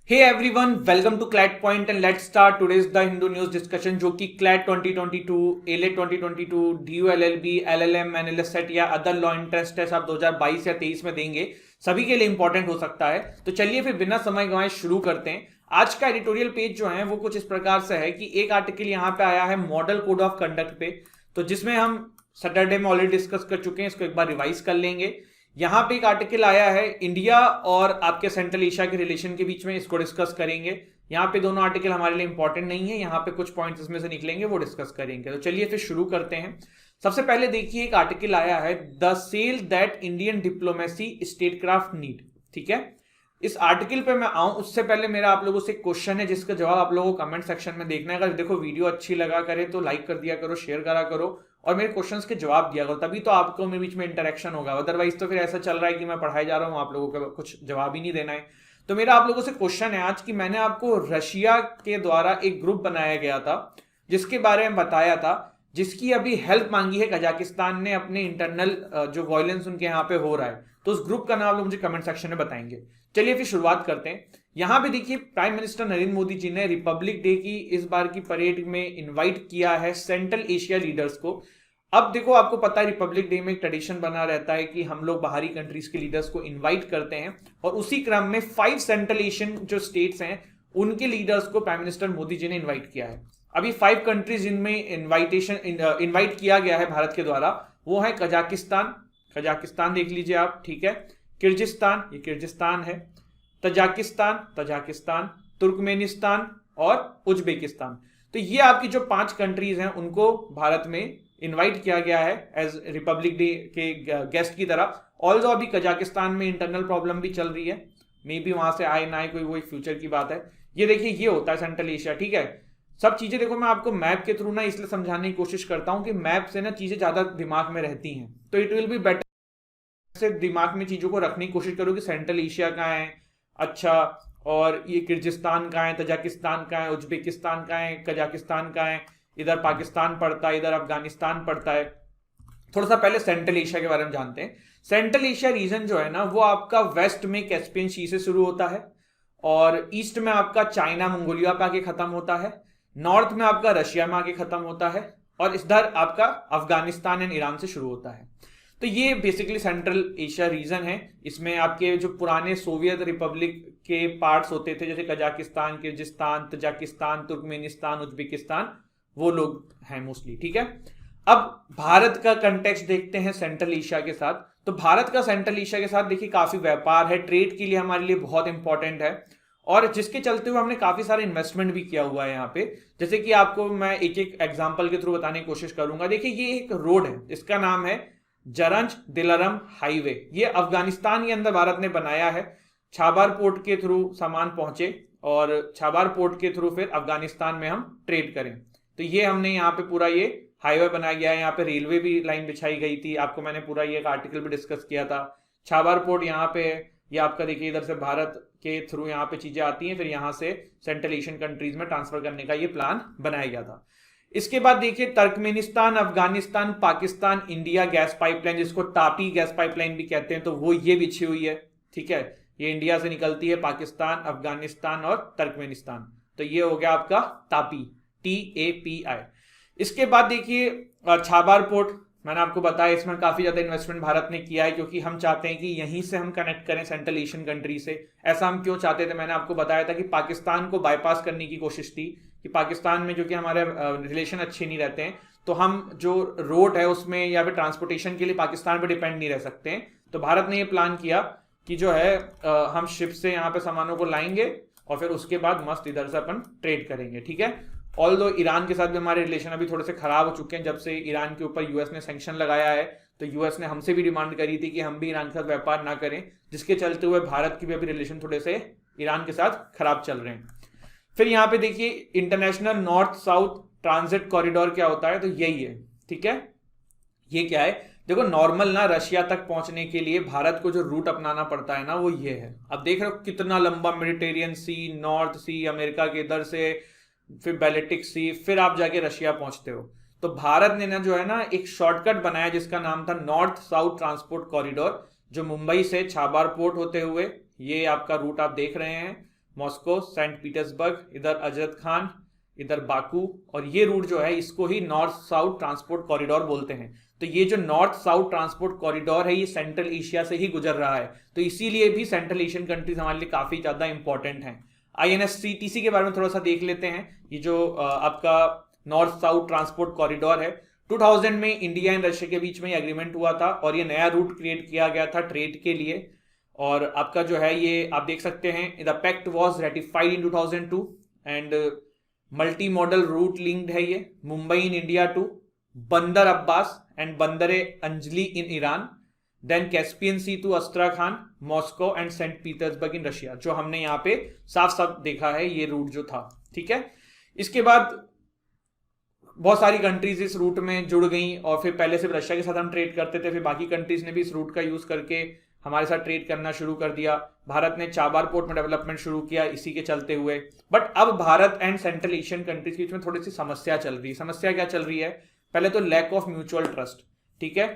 Hey everyone, welcome to CLAT point and let's start today's the Hindu news discussion, जो कि CLAT 2022, AILET 2022, DU LLB, LLM, NLS SET या other law interest test आप 2022 या 23 में देंगे, सभी के लिए इंपॉर्टेंट हो सकता है। तो चलिए फिर बिना समय गंवाए शुरू करते हैं। आज का एडिटोरियल पेज जो है वो कुछ इस प्रकार से है कि एक आर्टिकल यहाँ पे आया है मॉडल कोड ऑफ कंडक्ट पे, तो जिसमें हम सैटरडे में ऑलरेडी डिस्कस कर चुके हैं, इसको एक बार रिवाइज कर लेंगे। यहां पे एक आर्टिकल आया है इंडिया और आपके सेंट्रल एशिया के रिलेशन के बीच में, इसको डिस्कस करेंगे। यहाँ पे दोनों आर्टिकल हमारे लिए इंपॉर्टेंट नहीं है, यहाँ पे कुछ पॉइंट्स इसमें से निकलेंगे वो डिस्कस करेंगे। तो चलिए फिर शुरू करते हैं। सबसे पहले देखिए एक आर्टिकल आया है the sale that Indian diplomacy statecraft need. ठीक है, इस आर्टिकल पे मैं आऊं उससे पहले मेरा आप लोगों से क्वेश्चन है जिसका जवाब आप लोगों को कमेंट सेक्शन में देखना है। अगर देखो वीडियो अच्छी लगा करे तो लाइक कर दिया करो, शेयर करा करो और मेरे क्वेश्चंस के जवाब दिया करो, तभी तो आपको मेरे बीच में इंटरेक्शन होगा। अदरवाइज तो फिर ऐसा चल रहा है कि मैं पढ़ाई जा रहा हूँ, आप लोगों को कुछ जवाब ही नहीं देना है। तो मेरा आप लोगों से क्वेश्चन है आज कि मैंने आपको रशिया के द्वारा एक ग्रुप बनाया गया था जिसके बारे में बताया था, जिसकी अभी हेल्प मांगी है कजाकिस्तान ने अपने इंटरनल जो वायलेंस उनके यहाँ पे हो रहा है। तो उस ग्रुप का नाम आप लोग मुझे कमेंट सेक्शन में बताएंगे। चलिए फिर शुरुआत करते हैं। यहां पे देखिए प्राइम मिनिस्टर नरेंद्र मोदी जी ने रिपब्लिक डे की इस बार की परेड में इनवाइट किया है सेंट्रल एशिया लीडर्स को। अब देखो आपको पता है रिपब्लिक डे में एक ट्रेडिशन बना रहता है कि हम लोग बाहरी कंट्रीज के लीडर्स को इनवाइट करते हैं, और उसी क्रम में 5 सेंट्रल एशियन जो स्टेट्स हैं उनके लीडर्स को प्राइम मिनिस्टर मोदी जी ने इनवाइट किया है। अभी 5 कंट्रीज जिनमें इनवाइट किया गया है भारत के द्वारा वो है कजाकिस्तान, कजाकिस्तान देख लीजिए आप, ठीक है, किर्गिस्तान, ये किर्गिस्तान है, तजाकिस्तान, तजाकिस्तान, तुर्कमेनिस्तान और उज्बेकिस्तान। तो ये आपकी जो 5 कंट्रीज हैं उनको भारत में इनवाइट किया गया है एज रिपब्लिक डे के गेस्ट की तरह। ऑल्सो अभी कजाकिस्तान में इंटरनल प्रॉब्लम भी चल रही है, मे बी वहां से आए ना आए, कोई वो फ्यूचर की बात है। ये देखिए ये होता है सेंट्रल एशिया, ठीक है। सब चीजें देखो मैं आपको मैप के थ्रू ना इसलिए समझाने की कोशिश करता हूं कि मैप से ना चीजें ज्यादा दिमाग में रहती हैं, तो इट विल बी बेटर से दिमाग में चीजों को रखने की कोशिश करो कि सेंट्रल एशिया कहाँ है, अच्छा, और ये किर्गिस्तान कहाँ है, तजाकिस्तान कहाँ है, उज्बेकिस्तान कहाँ है, कजाकिस्तान कहाँ है, इधर पाकिस्तान पड़ता है, इधर अफगानिस्तान पड़ता है। थोड़ा सा पहले सेंट्रल एशिया के बारे में जानते हैं। सेंट्रल एशिया रीजन जो है ना वो आपका वेस्ट में कैस्पियन सी से शुरू होता है, और ईस्ट में आपका चाइना मंगोलिया पे आके खत्म होता है, नॉर्थ में आपका रशिया में आके खत्म होता है, और इधर आपका अफगानिस्तान एंड ईरान से शुरू होता है। तो ये बेसिकली सेंट्रल एशिया रीजन है। इसमें आपके जो पुराने सोवियत रिपब्लिक के पार्ट्स होते थे जैसे Kazakhstan, Kyrgyzstan, Tajikistan, Turkmenistan, Uzbekistan, वो लोग हैं मोस्टली, ठीक है। अब भारत का कंटेक्स्ट देखते हैं सेंट्रल एशिया के साथ। तो भारत का सेंट्रल एशिया के साथ देखिए काफी व्यापार है, ट्रेड के लिए हमारे लिए बहुत इंपॉर्टेंट है, और जिसके चलते हुए हमने काफी सारे इन्वेस्टमेंट भी किया हुआ है यहाँ पे। जैसे कि आपको मैं एक एक एग्जांपल के थ्रू बताने की कोशिश करूंगा। देखिए ये एक रोड है, इसका नाम है जरंज दिलरम हाईवे। ये अफगानिस्तान के अंदर भारत ने बनाया है। छाबार पोर्ट के थ्रू सामान पहुंचे और छाबार पोर्ट के थ्रू फिर अफगानिस्तान में हम ट्रेड करें। तो ये हमने यहाँ पे पूरा ये हाईवे बनाया गया है। यहाँ पे रेलवे भी लाइन बिछाई गई थी, आपको मैंने पूरा ये एक आर्टिकल भी डिस्कस किया था। छाबार पोर्ट यहाँ पे है, ये आपका देखिए इधर से भारत के थ्रू यहाँ पे चीजें आती हैं, फिर यहाँ से सेंट्रल एशियन कंट्रीज में ट्रांसफर करने का ये प्लान बनाया गया था। इसके बाद देखिए Turkmenistan, Afghanistan, Pakistan, India gas pipeline, जिसको तापी गैस पाइपलाइन भी कहते हैं, तो वो ये बिछी हुई है, ठीक है। ये इंडिया से निकलती है पाकिस्तान, अफगानिस्तान और तुर्कमेनिस्तान। तो ये हो गया आपका तापी, TAPI। इसके बाद देखिए छाबार पोर्ट, मैंने आपको बताया इसमें काफी ज्यादा इन्वेस्टमेंट भारत ने किया है, क्योंकि हम चाहते हैं कि यहीं से हम कनेक्ट करें सेंट्रल एशियन कंट्री से। ऐसा हम क्यों चाहते थे, मैंने आपको बताया था कि पाकिस्तान को बाईपास करने की कोशिश थी, कि पाकिस्तान में जो कि हमारे रिलेशन अच्छे नहीं रहते हैं, तो हम जो रोड है उसमें या फिर ट्रांसपोर्टेशन के लिए पाकिस्तान पर डिपेंड नहीं रह सकते हैं। तो भारत ने ये प्लान किया कि जो है हम शिप से यहाँ पे सामानों को लाएंगे और फिर उसके बाद मस्त इधर से अपन ट्रेड करेंगे, ठीक है। ऑल दो ईरान के साथ भी हमारे रिलेशन अभी थोड़े से खराब हो चुके हैं, जब से ईरान के ऊपर यूएस ने सैंक्शन लगाया है। तो यूएस ने हमसे भी डिमांड करी थी कि हम भी ईरान के साथ व्यापार ना करें, जिसके चलते हुए भारत की भी अभी रिलेशन थोड़े से ईरान के साथ खराब चल रहे हैं। फिर यहाँ पे देखिए international north south transit corridor क्या होता है, तो यही है, ठीक है। ये क्या है, देखो नॉर्मल ना रशिया तक पहुंचने के लिए भारत को जो रूट अपनाना पड़ता है ना वो ये है। अब देख रहे हो कितना लंबा, मेडिटेरियन सी, नॉर्थ सी, अमेरिका के इधर से, फिर बैलेटिक सी, फिर आप जाके रशिया पहुंचते हो। तो भारत ने ना जो है ना एक शॉर्टकट बनाया जिसका नाम था नॉर्थ साउथ ट्रांसपोर्ट कॉरिडोर, जो मुंबई से छाबार पोर्ट होते हुए, ये आपका रूट आप देख रहे हैं, मॉस्को, सेंट पीटर्सबर्ग, इधर अजरखान, इधर बाकू, और ये रूट जो है इसको ही नॉर्थ साउथ ट्रांसपोर्ट कॉरिडोर बोलते हैं। तो ये जो नॉर्थ साउथ ट्रांसपोर्ट कॉरिडोर है ये सेंट्रल एशिया से ही गुजर रहा है, तो इसीलिए भी सेंट्रल एशियन कंट्रीज हमारे लिए काफी ज्यादा इंपॉर्टेंट हैं। INSTTC के बारे में थोड़ा सा देख लेते हैं। ये जो आपका नॉर्थ साउथ ट्रांसपोर्ट कॉरिडोर है, 2000 में इंडिया एंड रशिया के बीच में एग्रीमेंट हुआ था और ये नया रूट क्रिएट किया गया था ट्रेड के लिए। और आपका जो है ये आप देख सकते हैं, the pact was ratified in 2002 and multi modal route linked है ये मुंबई इन इंडिया टू बंदर Abbas and Bandar Anzali in Iran, then Caspian Sea to Astrakhan, Moscow and Saint Petersburg in Russia, जो हमने यहाँ पे साफ साफ देखा है ये रूट जो था। ठीक है, इसके बाद बहुत सारी कंट्रीज इस रूट में जुड़ गई और फिर पहले सिर्फ रशिया के साथ हम ट्रेड करते थे, फिर बाकी कंट्रीज ने भी इस रूट का यूज करके हमारे साथ ट्रेड करना शुरू कर दिया। भारत ने चाबार पोर्ट में डेवलपमेंट शुरू किया इसी के चलते हुए। बट अब Bharat and central Asian countries के बीच में थोड़ी सी समस्या चल रही है। समस्या क्या चल रही है? पहले तो लैक ऑफ म्यूचुअल ट्रस्ट। ठीक है,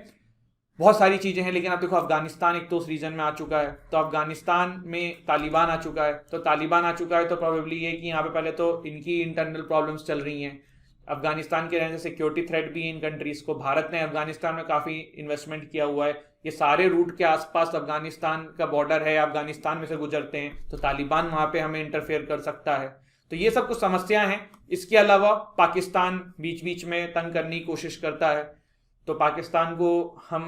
बहुत सारी चीजें हैं, लेकिन आप देखो अफगानिस्तान एक तो उस रीजन में आ चुका है, तो अफगानिस्तान में तालिबान आ चुका है, तो तालिबान आ चुका है तो प्रोबेबली ये कि यहाँ पे पहले तो इनकी इंटरनल प्रॉब्लम्स चल रही हैं। अफगानिस्तान के रहने से सिक्योरिटी थ्रेट भी है इन कंट्रीज को। भारत ने अफगानिस्तान में काफी इन्वेस्टमेंट किया हुआ है, ये सारे रूट के आसपास अफगानिस्तान का बॉर्डर है, अफगानिस्तान में से गुजरते हैं, तो तालिबान वहां पे हमें इंटरफेयर कर सकता है। तो ये सब कुछ समस्याएं हैं। इसके अलावा पाकिस्तान बीच बीच में तंग करने की कोशिश करता है, तो पाकिस्तान को हम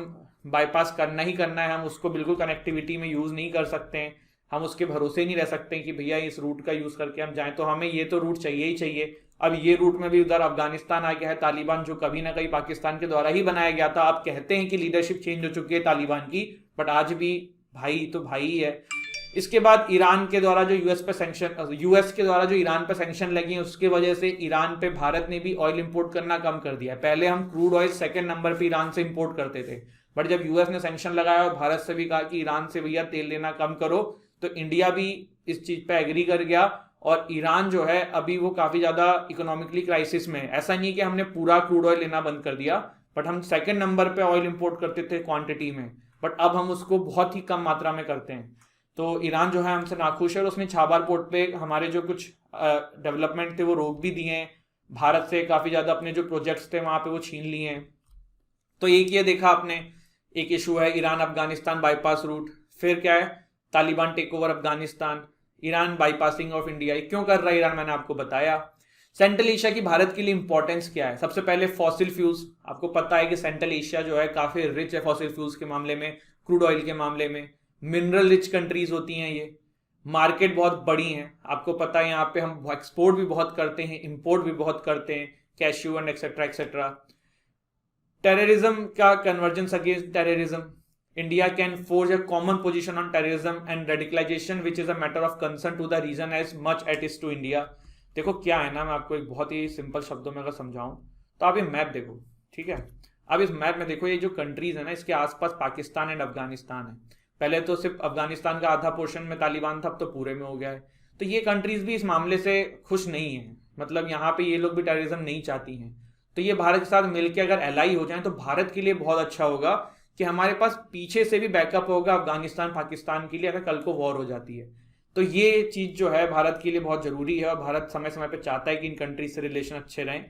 बाईपास करना ही करना है, हम उसको बिल्कुल कनेक्टिविटी में यूज नहीं कर सकते हैं, हम उसके भरोसे नहीं रह सकते कि भैया इस रूट का यूज करके हम जाएं, तो हमें ये तो रूट चाहिए ही चाहिए। अब ये रूट में भी उधर अफगानिस्तान आ गया है, तालिबान जो कभी ना कभी पाकिस्तान के द्वारा ही बनाया गया था। आप कहते हैं कि लीडरशिप चेंज हो चुकी है तालिबान की, बट आज भी भाई तो भाई ही है। इसके बाद ईरान के द्वारा जो यूएस के द्वारा जो ईरान पे सैंक्शन लगी है, उसके वजह से ईरान पे भारत ने भी ऑयल इंपोर्ट करना कम कर दिया है। पहले हम क्रूड ऑयल सेकंड नंबर पे ईरान से इंपोर्ट करते थे, बट जब यूएस ने सैंक्शन लगाया और भारत से भी कहा कि ईरान से भैया तेल लेना कम करो, तो इंडिया भी इस चीज पे एग्री कर गया। और ईरान जो है अभी वो काफी ज्यादा इकोनॉमिकली क्राइसिस में है। ऐसा नहीं कि हमने पूरा क्रूड ऑयल लेना बंद कर दिया, बट हम सेकंड नंबर पे ऑयल इंपोर्ट करते थे क्वांटिटी में, बट अब हम उसको बहुत ही कम मात्रा में करते हैं। तो ईरान जो है हमसे नाखुश है और उसने छाबार पोर्ट पे हमारे जो कुछ डेवलपमेंट थे वो रोक भी दिए हैं। भारत से काफी ज्यादा अपने जो प्रोजेक्ट्स थे वहां पे वो छीन लिए हैं। तो एक ये देखा आपने, एक इशू है ईरान अफगानिस्तान बाईपास रूट। फिर क्या है, Taliban take over Afghanistan, Iran bypassing of India. क्यों कर रहा है ईरान, मैंने आपको बताया। सेंट्रल एशिया की भारत के लिए इंपॉर्टेंस क्या है? सबसे पहले फॉसिल फ्यूल्स। आपको पता है कि सेंट्रल एशिया जो है काफी रिच है फॉसिल फ्यूल्स के मामले में, क्रूड ऑयल के मामले में। मिनरल रिच कंट्रीज होती हैं ये, मार्केट बहुत बड़ी है। आपको पता है यहाँ पे हम एक्सपोर्ट भी बहुत करते हैं, इंपोर्ट भी बहुत करते हैं, cashew and etcetera etcetera. Terrorism का convergence against terrorism, India can forge a common position on terrorism and radicalization which is a matter of concern to the region as much as it is to India। देखो क्या है ना, मैं आपको एक बहुत ही simple शब्दों में अगर समझाऊं तो आप ये मैप देखो, ठीक है। अब इस मैप में देखो ये जो कंट्रीज है ना, इसके आसपास पाकिस्तान एंड अफगानिस्तान है। पहले तो सिर्फ अफगानिस्तान का आधा पोर्शन में तालिबान था, अब तो पूरे में हो गया है। तो ये कंट्रीज भी इस मामले से खुश नहीं है, मतलब यहाँ पे ये लोग भी टेररिज्म नहीं चाहती हैं। तो ये भारत के साथ मिलकर अगर एलाई हो जाए तो भारत के लिए बहुत अच्छा होगा कि हमारे पास पीछे से भी बैकअप होगा अफगानिस्तान पाकिस्तान के लिए अगर कल को वॉर हो जाती है। तो ये चीज जो है भारत के लिए बहुत जरूरी है, और भारत समय समय पे चाहता है कि इन कंट्रीज से रिलेशन अच्छे रहें।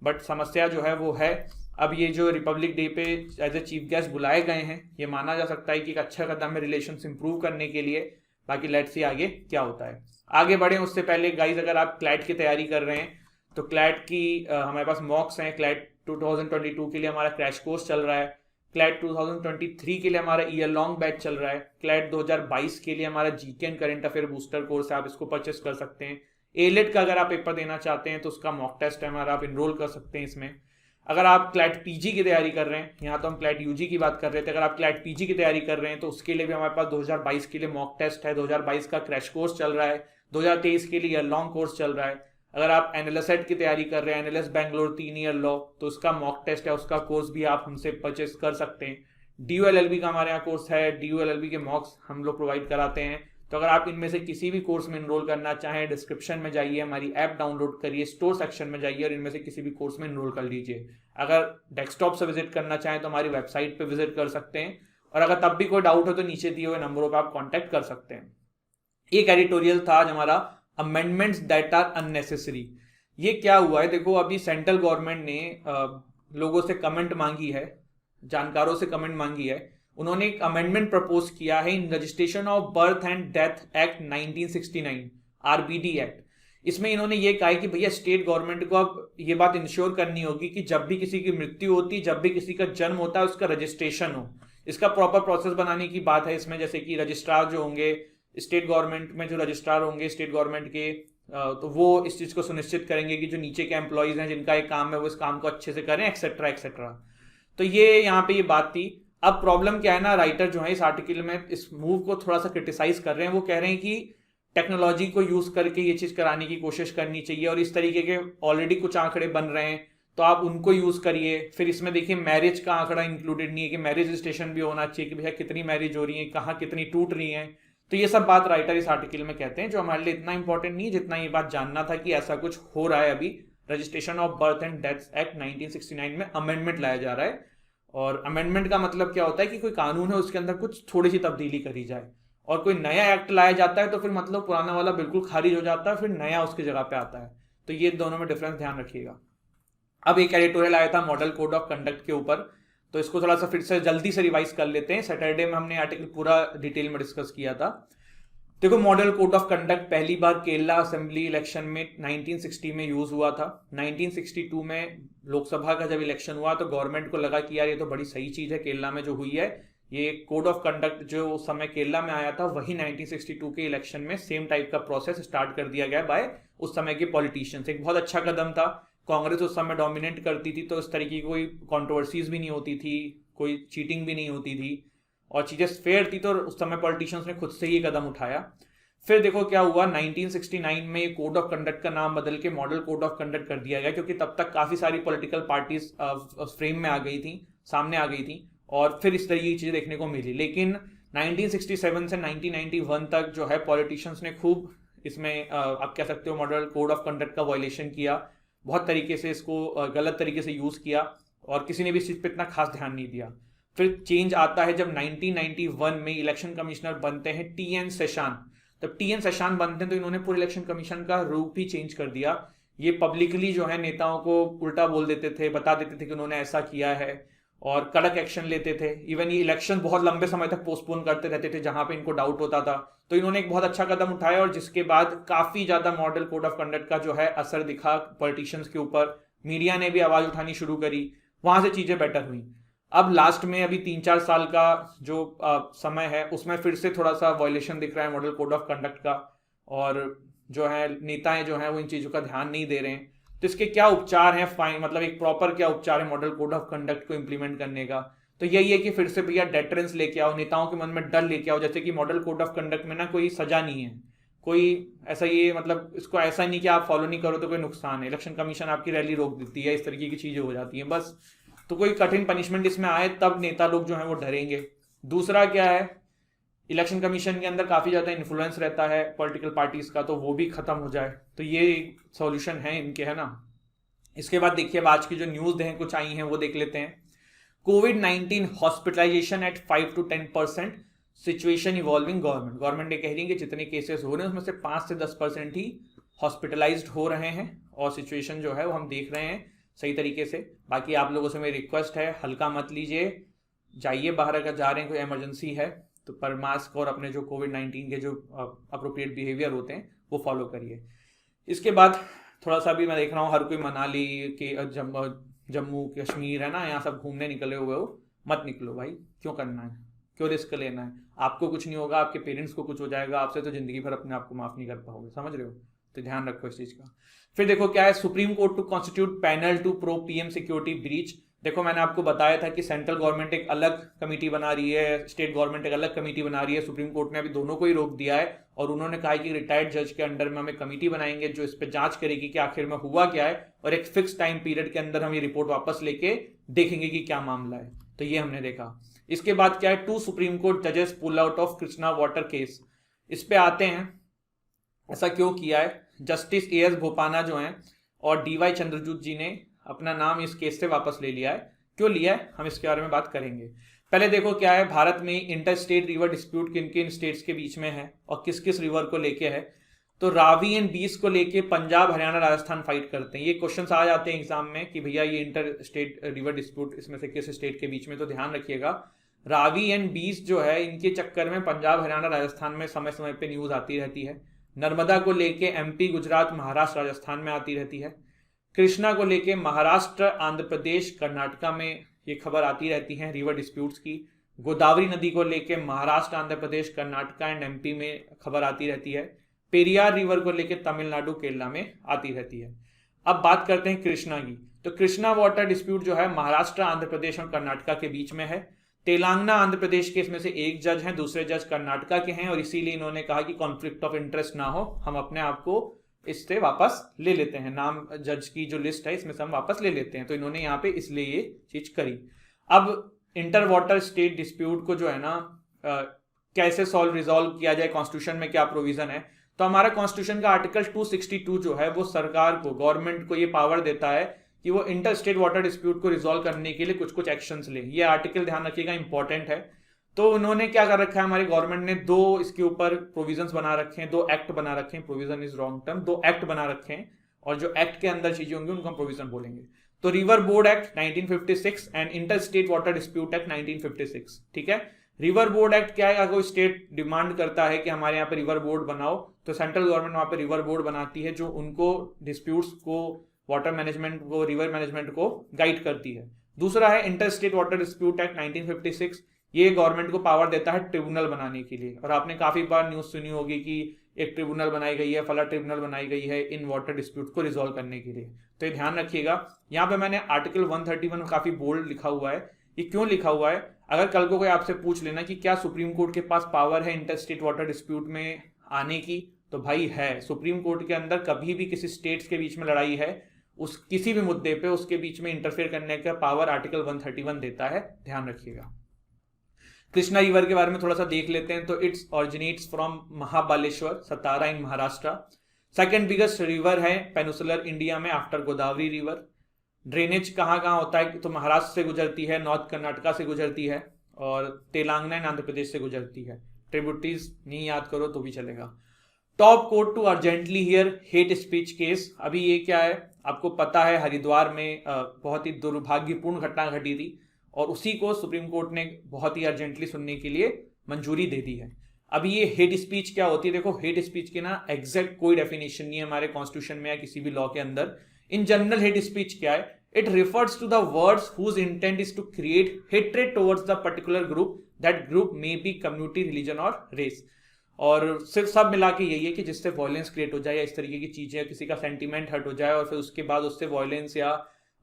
बट समस्या जो है वो है, अब ये जो रिपब्लिक डे पे एज ए चीफ गेस्ट बुलाए गए हैं, ये माना जा सकता है कि एक अच्छा कदम है रिलेशन इंप्रूव करने के लिए। बाकी लेट्स सी आगे क्या होता है। आगे बढ़े उससे पहले गाइज, अगर आप क्लैट की तैयारी कर रहे हैं तो क्लैट की हमारे पास मॉक्स हैं। क्लैट 2022 के लिए हमारा क्रैश कोर्स चल रहा है। क्लैट 2023 के लिए हमारा ईयर लॉन्ग बैच चल रहा है। क्लैट 2022 के लिए हमारा GK and current affair booster course है, आप इसको परचेस कर सकते हैं। एलेट का अगर आप पेपर देना चाहते हैं तो उसका मॉक टेस्ट है हमारा, आप इनरोल कर सकते हैं इसमें। अगर आप क्लैट पीजी की तैयारी कर रहे हैं, यहाँ तो हम क्लैट यूजी की बात कर रहे थे, अगर आप क्लैट पीजी की तैयारी कर रहे हैं तो उसके लिए भी हमारे पास 2022 के लिए मॉक टेस्ट है। 2022 का क्रैश कोर्स चल रहा है, 2023 के लिए ईयर लॉन्ग कोर्स चल रहा है। अगर आप एनएलएस की तैयारी कर रहे हैं, एनएलएस बैंगलोर 3 ईयर लॉ, तो उसका मॉक टेस्ट है, उसका कोर्स भी आप हमसे परचेस कर सकते हैं। DULLB का हमारे यहाँ कोर्स है, DULLB के मॉक्स हम लोग प्रोवाइड कराते हैं। तो अगर आप इनमें से किसी भी कोर्स में इनरोल करना चाहें, डिस्क्रिप्शन में जाइए, हमारी ऐप डाउनलोड करिए, स्टोर सेक्शन में जाइए और इनमें से किसी भी कोर्स में इनरोल कर लीजिए। अगर डेस्कटॉप से विजिट करना चाहें तो हमारी वेबसाइट पे विजिट कर सकते हैं, और अगर तब भी कोई डाउट हो तो नीचे दिए हुए नंबरों पर आप कॉन्टैक्ट कर सकते हैं। एक एडिटोरियल था आज हमारा अमेंडमेंट्स दैट आर अननेसेसरी। ये क्या हुआ है, देखो अभी सेंट्रल गवर्नमेंट ने लोगों से कमेंट मांगी है, जानकारों से कमेंट मांगी है। उन्होंने एक अमेंडमेंट प्रपोज किया है इन registration of birth and death act 1969, RBD act. इसमें इन्होंने ये कहा है कि भैया स्टेट गवर्नमेंट को अब ये बात इंश्योर करनी होगी कि जब भी किसी की मृत्यु होती, जब भी किसी का जन्म होता है, उसका रजिस्ट्रेशन हो। इसका प्रॉपर प्रोसेस बनाने की बात है इसमें, जैसे कि रजिस्ट्रार जो होंगे स्टेट गवर्नमेंट में, जो रजिस्ट्रार होंगे स्टेट गवर्नमेंट के, तो वो इस चीज को सुनिश्चित करेंगे कि जो नीचे के एम्प्लॉयज हैं जिनका एक काम है वो इस काम को अच्छे से करें, एक्सेट्रा एक्सेट्रा। तो ये यहाँ पे ये बात थी। अब प्रॉब्लम क्या है ना, राइटर जो है इस आर्टिकल में इस मूव को थोड़ा सा क्रिटिसाइज कर रहे हैं। वो कह रहे हैं कि टेक्नोलॉजी को यूज करके ये चीज कराने की कोशिश करनी चाहिए, और इस तरीके के ऑलरेडी कुछ आंकड़े बन रहे हैं तो आप उनको यूज करिए। फिर इसमें देखिए मैरिज का आंकड़ा इंक्लूडेड नहीं है कि मैरिज रजिस्ट्रेशन भी होना चाहिए कि भैया कितनी मैरिज हो रही है, कहाँ कितनी टूट रही है। तो ये सब बात राइटर इस आर्टिकल में कहते हैं, जो हमारे लिए इतना इंपॉर्टेंट नहीं है जितना ये बात जानना था कि ऐसा कुछ हो रहा है। अभी registration of birth and death act 1969 में अमेंडमेंट लाया जा रहा है, और अमेंडमेंट का मतलब क्या होता है कि कोई कानून है उसके अंदर कुछ थोड़ी सी तब्दीली करी जाए, और कोई नया एक्ट लाया जाता है तो फिर मतलब पुराना वाला बिल्कुल खारिज हो जाता है, फिर नया उसकी जगह पे आता है। तो ये दोनों में डिफरेंस ध्यान रखिएगा। अब एक एडिटोरियल आया था मॉडल कोड ऑफ कंडक्ट के ऊपर, तो इसको थोड़ा सा फिर से जल्दी से रिवाइज कर लेते हैं। सैटरडे में हमने आर्टिकल पूरा डिटेल में डिस्कस किया था। देखो मॉडल कोड ऑफ कंडक्ट पहली बार केरला असेंबली इलेक्शन में 1960 में यूज हुआ था। 1962 में लोकसभा का जब इलेक्शन हुआ तो गवर्नमेंट को लगा कि यार ये तो बड़ी सही चीज है केरला में जो हुई है। ये कोड ऑफ कंडक्ट जो उस समय केरला में आया था वही 1962 के इलेक्शन में सेम टाइप का प्रोसेस स्टार्ट कर दिया गया बाय उस समय के पॉलिटिशियंस। एक बहुत अच्छा कदम था। कांग्रेस उस समय डोमिनेट करती थी तो इस तरीके की कोई कॉन्ट्रोवर्सीज भी नहीं होती थी, कोई चीटिंग भी नहीं होती थी, और चीजें फेयर थी। तो उस समय पॉलिटिशियंस ने खुद से ही कदम उठाया। फिर देखो क्या हुआ, 1969 में ये कोड ऑफ कंडक्ट का नाम बदल के मॉडल कोड ऑफ कंडक्ट कर दिया गया, क्योंकि तब तक काफी सारी पॉलिटिकल पार्टीज फ्रेम में आ गई थी, सामने आ गई थी, और फिर इस तरीके की चीजें देखने को मिली। लेकिन 1967 से 1991 तक जो है पॉलिटिशियंस ने खूब इसमें आप कह सकते हो मॉडल कोड ऑफ कंडक्ट का वायलेशन किया, बहुत तरीके से इसको गलत तरीके से यूज किया, और किसी ने भी इस चीज पर इतना खास ध्यान नहीं दिया। फिर चेंज आता है जब 1991 में इलेक्शन कमिश्नर बनते हैं टीएन शेषान। तब टीएन शेषान बनते हैं तो इन्होंने पूरे इलेक्शन कमीशन का रूप ही चेंज कर दिया। ये पब्लिकली जो है नेताओं को उल्टा बोल देते थे, बता देते थे कि उन्होंने ऐसा किया है, और कड़क एक्शन लेते थे। इवन ये इलेक्शन बहुत लंबे समय तक पोस्टपोन करते रहते थे जहां पे इनको डाउट होता था। तो इन्होंने एक बहुत अच्छा कदम उठाया, और जिसके बाद काफी ज्यादा मॉडल कोड ऑफ कंडक्ट का जो है असर दिखा पॉलिटिशियंस के ऊपर। मीडिया ने भी आवाज उठानी शुरू करी, वहां से चीजें बेटर हुई। अब लास्ट में अभी 3-4 साल का जो समय है उसमें फिर से थोड़ा सा वायलेशन दिख रहा है मॉडल कोड ऑफ कंडक्ट का, और जो है नेताएं जो है वो इन चीजों का ध्यान नहीं दे रहे हैं। तो इसके क्या उपचार हैं, फाइन मतलब एक प्रॉपर क्या उपचार है मॉडल कोड ऑफ कंडक्ट को इंप्लीमेंट करने का? तो यही है कि फिर से भैया डेटरेंस लेके आओ, नेताओं के मन में डर लेके आओ। जैसे कि मॉडल कोड ऑफ कंडक्ट में ना कोई सजा नहीं है, कोई ऐसा ये मतलब इसको ऐसा नहीं कि आप फॉलो नहीं करो तो कोई नुकसान है, इलेक्शन कमीशन आपकी रैली रोक देती है, इस तरीके की चीजें हो जाती हैं बस। तो कोई कठिन पनिशमेंट इसमें आए तब नेता लोग जो हैं वो डरेंगे। दूसरा क्या है, इलेक्शन कमीशन के अंदर काफी ज्यादा इन्फ्लुएंस रहता है पॉलिटिकल पार्टीज का, तो वो भी खत्म हो जाए। तो ये सॉल्यूशन है इनके, है ना। इसके बाद देखिए अब आज की जो न्यूज हैं कुछ आई हैं वो देख लेते हैं। कोविड-19 hospitalization at 5 to 10%, situation evolving. Government ने कह रही है कि जितने केसेस हो रहे हैं उसमें से 5 से 10% ही हॉस्पिटलाइज्ड हो रहे हैं, और सिचुएशन जो है वो हम देख रहे हैं सही तरीके से। बाकी आप लोगों से मेरी रिक्वेस्ट है, हल्का मत लीजिए, जाइए बाहर, अगर जा रहे हैं कोई इमरजेंसी है तो पर मास्क और अपने जो कोविड-19 के जो अप्रोप्रिएट बिहेवियर होते हैं वो फॉलो करिए। इसके बाद थोड़ा सा भी मैं देख रहा हूँ हर कोई मनाली के जम्मू कश्मीर है ना, यहाँ सब घूमने निकले हुए हो, मत निकलो भाई। क्यों करना है, क्यों रिस्क लेना है? आपको कुछ नहीं होगा, आपके पेरेंट्स को कुछ हो जाएगा, आपसे तो जिंदगी भर अपने आप को माफ नहीं कर पाओगे, समझ रहे हो? तो ध्यान रखो इस चीज का। फिर देखो क्या है, Supreme Court to constitute panel to probe PM security breach. देखो मैंने आपको बताया था कि सेंट्रल गवर्नमेंट एक अलग कमेटी बना रही है, स्टेट गवर्नमेंट एक अलग कमेटी बना रही है। सुप्रीम कोर्ट ने अभी दोनों को ही रोक दिया है, और उन्होंने कहा है कि रिटायर्ड जज के अंडर में हमें कमेटी बनाएंगे जो इस पर जांच करेगी कि आखिर में हुआ क्या है, और एक फिक्स टाइम पीरियड के अंदर हम ये रिपोर्ट वापस लेके देखेंगे कि क्या मामला है। तो ये हमने देखा। इसके बाद क्या है, 2 सुप्रीम कोर्ट जजेस pull out of Krishna water case. इस पे आते हैं, ऐसा क्यों किया है। जस्टिस एएस बोपाना जो हैं और डीवाई चंद्रचूड़ जी ने अपना नाम इस केस से वापस ले लिया है। क्यों लिया है, हम इसके बारे में बात करेंगे। पहले देखो क्या है, भारत में इंटर स्टेट रिवर डिस्प्यूट किन किन स्टेट्स के बीच में है और किस किस रिवर को लेके है। तो रावी एंड बीस को लेके पंजाब हरियाणा राजस्थान फाइट करते हैं। ये क्वेश्चन आ जाते हैं एग्जाम में कि भैया ये इंटर स्टेट रिवर डिस्प्यूट इसमें से किस स्टेट के बीच में, तो ध्यान रखिएगा रावी एंड बीस जो है इनके चक्कर में पंजाब हरियाणा राजस्थान में समय समय पे न्यूज आती रहती है। नर्मदा को लेके एमपी गुजरात महाराष्ट्र राजस्थान में आती रहती है। कृष्णा को लेके महाराष्ट्र आंध्र प्रदेश कर्नाटका में ये खबर आती रहती है रिवर डिस्प्यूट्स की। गोदावरी नदी को लेके महाराष्ट्र आंध्र प्रदेश कर्नाटका एंड एमपी में खबर आती रहती है। पेरियार रिवर को लेके तमिलनाडु केरला में आती रहती है। अब बात करते हैं कृष्णा की। तो कृष्णा वाटर डिस्प्यूट जो है महाराष्ट्र आंध्र प्रदेश और कर्नाटका के बीच में है। तेलंगाना आंध्र प्रदेश के इसमें से एक जज हैं, दूसरे जज कर्नाटका के हैं, और इसीलिए इन्होंने कहा कि कॉन्फ्लिक्ट ऑफ इंटरेस्ट ना हो, हम अपने आप को इससे वापस ले लेते हैं, नाम जज की जो लिस्ट है इसमें से हम वापस ले लेते हैं। तो इन्होंने यहाँ पे इसलिए ये चीज करी। अब इंटर वाटर स्टेट डिस्प्यूट को जो है ना कैसे रिजॉल्व किया जाए, कॉन्स्टिट्यूशन में क्या प्रोविजन है, तो हमारा कॉन्स्टिट्यूशन का आर्टिकल 262 जो है वो सरकार को, गवर्नमेंट को ये पावर देता है कि वो इंटर स्टेट वाटर डिस्प्यूट को रिजॉल्व करने के लिए कुछ कुछ एक्शंस ले। ये आर्टिकल ध्यान रखिएगा इंपॉर्टेंट है। तो उन्होंने क्या कर रखा है, हमारी गवर्नमेंट ने दो इसके ऊपर प्रोविजंस बना रखे हैं, दो एक्ट बना रखे हैं, प्रोविजन इज रॉन्ग टर्म, दो एक्ट बना रखे हैं, और जो एक्ट के अंदर चीजें होंगी उनको हम प्रोविजन बोलेंगे। तो river board act 1956 and inter state water dispute act 1956, ठीक है। रिवर बोर्ड एक्ट क्या है, अगर कोई स्टेट डिमांड करता है कि हमारे यहाँ पे रिवर बोर्ड बनाओ, तो सेंट्रल गवर्नमेंट वहां पे रिवर बोर्ड बनाती है जो उनको डिस्प्यूट्स को, वाटर मैनेजमेंट को, रिवर मैनेजमेंट को गाइड करती है। दूसरा है inter state water dispute act 1956, ये गवर्नमेंट को पावर देता है ट्रिब्यूनल बनाने के लिए। और आपने काफी बार न्यूज सुनी होगी कि एक ट्रिब्यूनल बनाई गई है, फला ट्रिब्यूनल बनाई गई है इन वाटर डिस्प्यूट को रिजॉल्व करने के लिए। तो ये ध्यान रखिएगा। यहाँ पे मैंने आर्टिकल 131 काफी बोल्ड लिखा हुआ है। ये क्यों लिखा हुआ है, अगर कल को कोई आपसे पूछ लेना कि क्या सुप्रीम कोर्ट के पास पावर है इंटर स्टेट वाटर डिस्प्यूट में आने की, तो भाई है। सुप्रीम कोर्ट के अंदर कभी भी किसी स्टेट्स के बीच में लड़ाई है, उस किसी भी मुद्दे पे उसके बीच में इंटरफेयर करने का पावर आर्टिकल 131 देता है, ध्यान रखिएगा। कृष्णा रिवर के बारे में थोड़ा सा देख लेते हैं। तो it's originates from Mahabaleshwar, Satara in Maharashtra. Second biggest river है पेनिसुलर इंडिया में आफ्टर गोदावरी रिवर। ड्रेनेज कहाँ कहाँ होता है, तो महाराष्ट्र से गुजरती है, नॉर्थ कर्नाटका से गुजरती है, और तेलंगाना एंड आंध्र प्रदेश से गुजरती है। ट्रिब्यूटरीज नहीं याद करो तो भी चलेगा। Top court to urgently hear hate speech case. अभी ये क्या है, आपको पता है हरिद्वार में बहुत ही दुर्भाग्यपूर्ण घटना घटी थी, और उसी को सुप्रीम कोर्ट ने बहुत ही अर्जेंटली सुनने के लिए मंजूरी दे दी है। अभी ये हेट स्पीच क्या होती है, देखो हेट स्पीच की ना एग्जैक्ट कोई डेफिनेशन नहीं है हमारे कॉन्स्टिट्यूशन में या किसी भी लॉ के अंदर। इन जनरल हेट स्पीच क्या है, it refers to the words whose intent is to create hatred towards the particular group, that group may be community, religion और रेस। और सिर्फ सब मिला के यही है कि जिससे वॉयलेंस क्रिएट हो जाए या इस तरीके की चीजें, किसी का सेंटीमेंट हर्ट हो जाए और फिर उसके बाद उससे वॉयलेंस या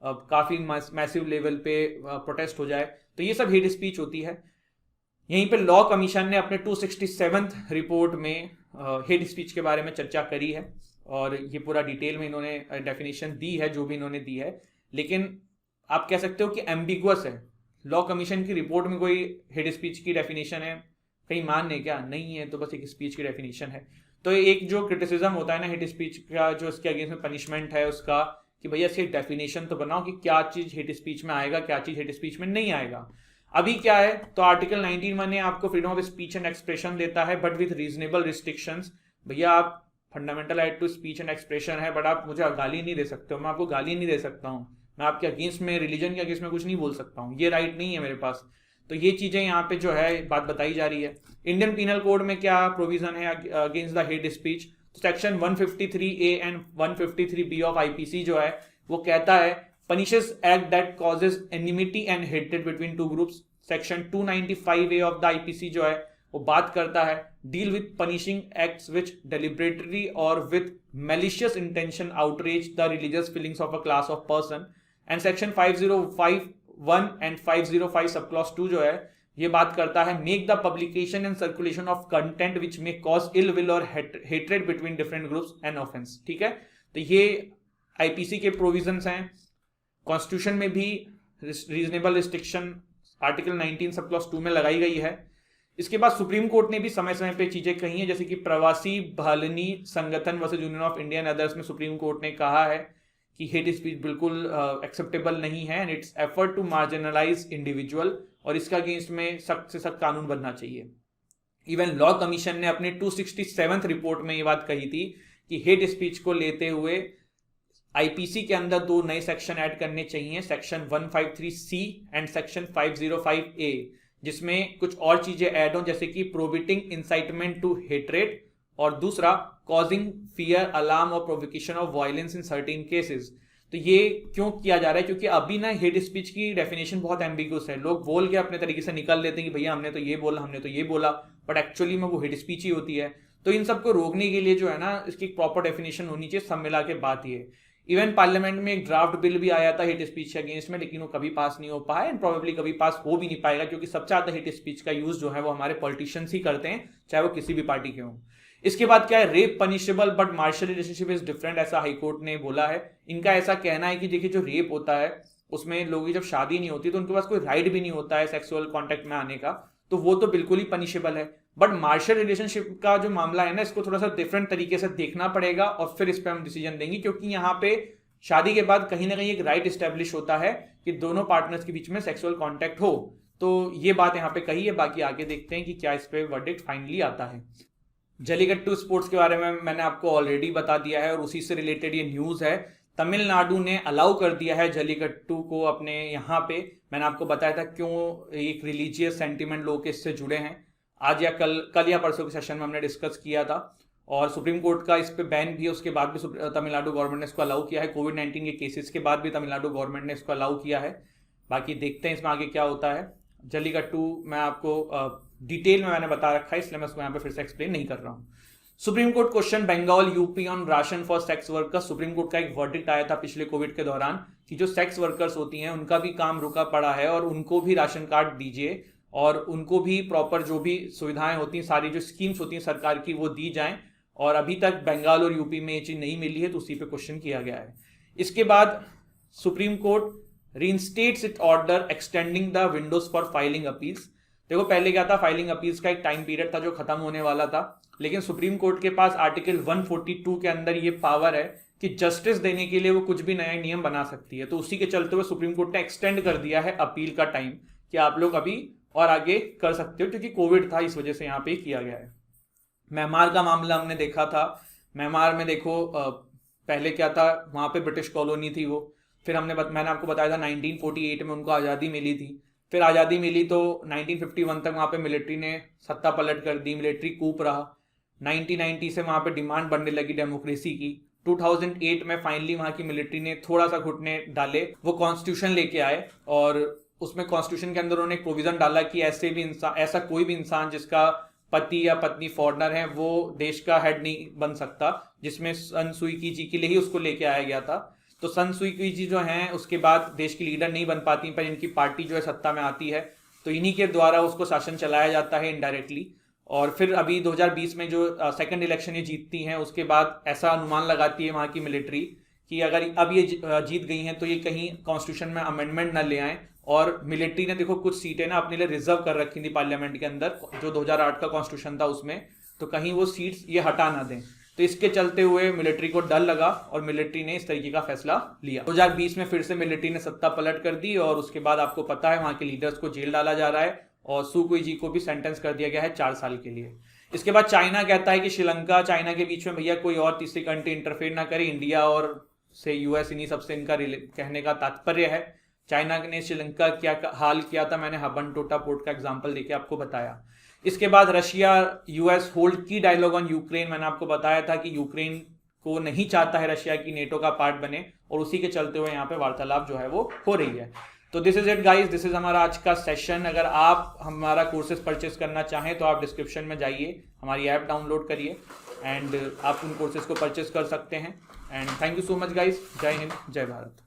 काफी मैसिव लेवल पे प्रोटेस्ट हो जाए, तो ये सब हेट स्पीच होती है। यहीं पे लॉ कमीशन ने अपने 267th रिपोर्ट में हेट स्पीच के बारे में चर्चा करी है, और ये पूरा डिटेल में इन्होंने डेफिनेशन दी है जो भी इन्होंने दी है। लेकिन आप कह सकते हो कि एम्बिगुअस है। लॉ कमीशन की रिपोर्ट में कोई हेट स्पीच की डेफिनेशन है कहीं मानने क्या नहीं है, तो बस एक स्पीच की डेफिनेशन है। तो एक जो क्रिटिसिज्म होता है ना हेट स्पीच का, जो इसके अगेंस्ट में पनिशमेंट है उसका, कि भैया इसकी डेफिनेशन तो बनाओ कि क्या चीज हेट स्पीच में आएगा, क्या चीज हेट स्पीच में नहीं आएगा। अभी क्या है, तो आर्टिकल 19 ने आपको freedom of speech and expression देता है, बट विद रीजनेबल रिस्ट्रिक्शंस। भैया आप fundamental right to speech and expression है, बट आप मुझे गाली नहीं दे सकते हो, मैं आपको गाली नहीं दे सकता हूँ, मैं आपके अगेंस्ट में, रिलीजन के अगेंस्ट में कुछ नहीं बोल सकता हूँ, ये राइट नहीं है मेरे पास। तो ये चीजें यहाँ पे जो है बात बताई जा रही है। इंडियन पीनल कोड में क्या प्रोविजन है अगेंस्ट द हेट स्पीच, तो section 153A and 153B of IPC जो है वो कहता है punishes act that causes enmity and hatred between two groups। Section 295A of the IPC जो है वो बात करता है deal with punishing acts which deliberately और with malicious intention outrage the religious feelings of a class of person। And section 5051 and 505 sub clause 2 जो है ये बात करता है make the publication and circulation of content which may cause ill will or hatred between different groups and offence. ठीक है, तो ये आईपीसी के प्रोविजंस हैं। कॉन्स्टिट्यूशन में भी reasonable restriction article 19 sub clause 2 में लगाई गई है। इसके बाद सुप्रीम कोर्ट ने भी समय समय पे चीजें कही हैं, जैसे कि प्रवासी भालनी संगठन versus union of India and others में सुप्रीम कोर्ट ने कहा है कि हेट स्पीच बिल्कुल एक्सेप्टेबल नहीं है and it's effort to marginalise individual, और इसका अगेंस्ट में सख्त से सख्त कानून बनना चाहिए। इवन लॉ कमीशन ने अपने 267th रिपोर्ट में ये बात कही थी कि हेट स्पीच को लेते हुए आईपीसी के अंदर 2 नए सेक्शन ऐड करने चाहिए, section 153C and section 505A, जिसमें कुछ और चीजें ऐड हो, जैसे कि प्रोहिबिटिंग इंसाइटमेंट टू हेट्रेड और दूसरा कॉजिंग फियर, अलार्म और provocation of violence in certain cases. तो ये क्यों किया जा रहा है? क्योंकि अभी ना हेट स्पीच की डेफिनेशन बहुत एम्बिगुअस है, लोग बोल के अपने तरीके से निकल लेते हैं कि भैया हमने तो ये बोला, हमने तो ये बोला, बट एक्चुअली में वो हेट स्पीच ही होती है। तो इन सबको रोकने के लिए जो है ना, इसकी प्रॉपर डेफिनेशन होनी चाहिए, सब मिला के बात ये। इवन पार्लियामेंट में एक ड्राफ्ट बिल भी आया था हेट स्पीच के अगेंस्ट में, लेकिन वो कभी पास नहीं हो पाया एंड प्रोबेबली कभी पास हो भी नहीं पाएगा, क्योंकि सबसे ज्यादा हेट स्पीच का यूज जो है वो हमारे पॉलिटिशियंस ही करते हैं, चाहे वो किसी भी पार्टी के हों। इसके बाद क्या है, rape punishable but marital relationship is different, ऐसा हाईकोर्ट ने बोला है। इनका ऐसा कहना है कि देखिए जो रेप होता है उसमें लोगों की जब शादी नहीं होती तो उनके पास कोई राइट भी नहीं होता है सेक्सुअल कॉन्टेक्ट में आने का, तो वो तो बिल्कुल ही पनिशेबल है। बट मार्शल रिलेशनशिप का जो मामला है ना, इसको थोड़ा सा डिफरेंट तरीके से देखना पड़ेगा और फिर इस पर हम डिसीजन देंगे, क्योंकि यहाँ पे शादी के बाद कहीं ना कहीं एक राइट एस्टेब्लिश होता है कि दोनों पार्टनर्स के बीच में सेक्सुअल कॉन्टेक्ट हो। तो ये बात यहाँ पे कही है, बाकी आगे देखते हैं कि क्या इस पे वर्डिक्ट फाइनली आता है। जल्लीकट्टू स्पोर्ट्स के बारे में मैंने आपको ऑलरेडी बता दिया है और उसी से रिलेटेड ये न्यूज़ है। तमिलनाडु ने अलाउ कर दिया है जल्लीकट्टू को अपने यहाँ पे। मैंने आपको बताया था क्यों, एक रिलीजियस सेंटिमेंट लोग इससे जुड़े हैं। आज या कल या परसों के सेशन में हमने डिस्कस किया था और सुप्रीम कोर्ट का इस पे बैन भी है, उसके बाद भी तमिलनाडु गवर्नमेंट ने इसको अलाउ किया है। कोविड-19 के केसेस के बाद भी तमिलनाडु गवर्नमेंट ने इसको अलाउ किया है। बाकी देखते हैं इसमें आगे क्या होता है। जल्लीकट्टू मैं आपको डिटेल में मैंने बता रखा है, इसलिए मैं उसको यहाँ पे फिर से एक्सप्लेन नहीं कर रहा हूँ। Supreme Court question Bengal UP on ration for sex workers. Supreme Court का एक वर्डिक्ट आया था पिछले कोविड के दौरान कि जो सेक्स वर्कर्स होती हैं उनका भी काम रुका पड़ा है और उनको भी राशन कार्ड दीजिए और उनको भी प्रॉपर जो भी सुविधाएं होती हैं, सारी जो स्कीम्स होती हैं सरकार की, वो दी जाएं। और अभी तक बंगाल और यूपी में ये चीज नहीं मिली है, तो उसी पे क्वेश्चन किया गया है। इसके बाद Supreme Court reinstates it order extending the windows for filing appeals. देखो पहले क्या था, फाइलिंग अपील्स का एक टाइम पीरियड था जो खत्म होने वाला था, लेकिन सुप्रीम कोर्ट के पास आर्टिकल 142 के अंदर ये पावर है कि जस्टिस देने के लिए वो कुछ भी नया नियम बना सकती है। तो उसी के चलते हुए सुप्रीम कोर्ट ने एक्सटेंड कर दिया है अपील का टाइम कि आप लोग अभी और आगे कर सकते हो, क्योंकि कोविड था इस वजह से यहाँ पे किया गया है। म्यांमार का मामला हमने देखा था। म्यांमार में देखो पहले क्या था, वहां पे ब्रिटिश कॉलोनी थी वो, फिर मैंने आपको बताया था 1948 में उनको आज़ादी मिली थी। फिर आज़ादी मिली तो 1951 तक वहाँ पे मिलिट्री ने सत्ता पलट कर दी, मिलिट्री कूप रहा। 1990 से वहाँ पे डिमांड बढ़ने लगी डेमोक्रेसी की। 2008 में फाइनली वहाँ की मिलिट्री ने थोड़ा सा घुटने डाले, वो कॉन्स्टिट्यूशन लेके आए और उसमें कॉन्स्टिट्यूशन के अंदर उन्होंने एक प्रोविजन डाला कि ऐसा कोई भी इंसान जिसका पति या पत्नी फॉरेनर है वो देश का हेड नहीं बन सकता, जिसमें सन सुई की जी के लिए ही उसको लेके आया गया था। तो सन सुई की जी जो हैं उसके बाद देश की लीडर नहीं बन पाती, पर इनकी पार्टी जो है सत्ता में आती है, तो इन्हीं के द्वारा उसको शासन चलाया जाता है इनडायरेक्टली। और फिर अभी 2020 में जो सेकंड इलेक्शन ये जीतती हैं, उसके बाद ऐसा अनुमान लगाती है वहाँ की मिलिट्री कि अगर अब ये जीत गई हैं तो ये कहीं कॉन्स्टिट्यूशन में अमेंडमेंट न ले आएँ। और मिलिट्री ने देखो कुछ सीटें ना अपने लिए रिजर्व कर रखी थी पार्लियामेंट के अंदर, जो 2008 का कॉन्स्टिट्यूशन था उसमें, तो कहीं वो सीट्स ये हटा ना दें। तो इसके चलते हुए मिलिट्री को डर लगा और मिलिट्री ने इस तरीके का फैसला लिया। 2020 में फिर से मिलिट्री ने सत्ता पलट कर दी और उसके बाद आपको पता है वहाँ के लीडर्स को जेल डाला जा रहा है और सू की जी को भी सेंटेंस कर दिया गया है 4 साल के लिए। इसके बाद चाइना कहता है कि श्रीलंका चाइना के बीच में भैया कोई और तीसरी कंट्री इंटरफेयर ना करे, इंडिया और से यूएस इन्हीं सबसे इनका कहने का तात्पर्य है। चाइना ने श्रीलंका क्या हाल किया था, मैंने हबनटोटा पोर्ट का एग्जांपल देके आपको बताया। इसके बाद रशिया यूएस होल्ड की डायलॉग ऑन यूक्रेन, मैंने आपको बताया था कि यूक्रेन को नहीं चाहता है रशिया की नेटो का पार्ट बने और उसी के चलते हुए यहाँ पे वार्तालाप जो है वो हो रही है। तो this is it guys, this is हमारा आज का सेशन। अगर आप हमारा कोर्सेज परचेस करना चाहें तो आप डिस्क्रिप्शन में जाइए, हमारी ऐप डाउनलोड करिए एंड आप उन कोर्सेज को परचेस कर सकते हैं। And thank you so much guys. जय हिंद, जय भारत।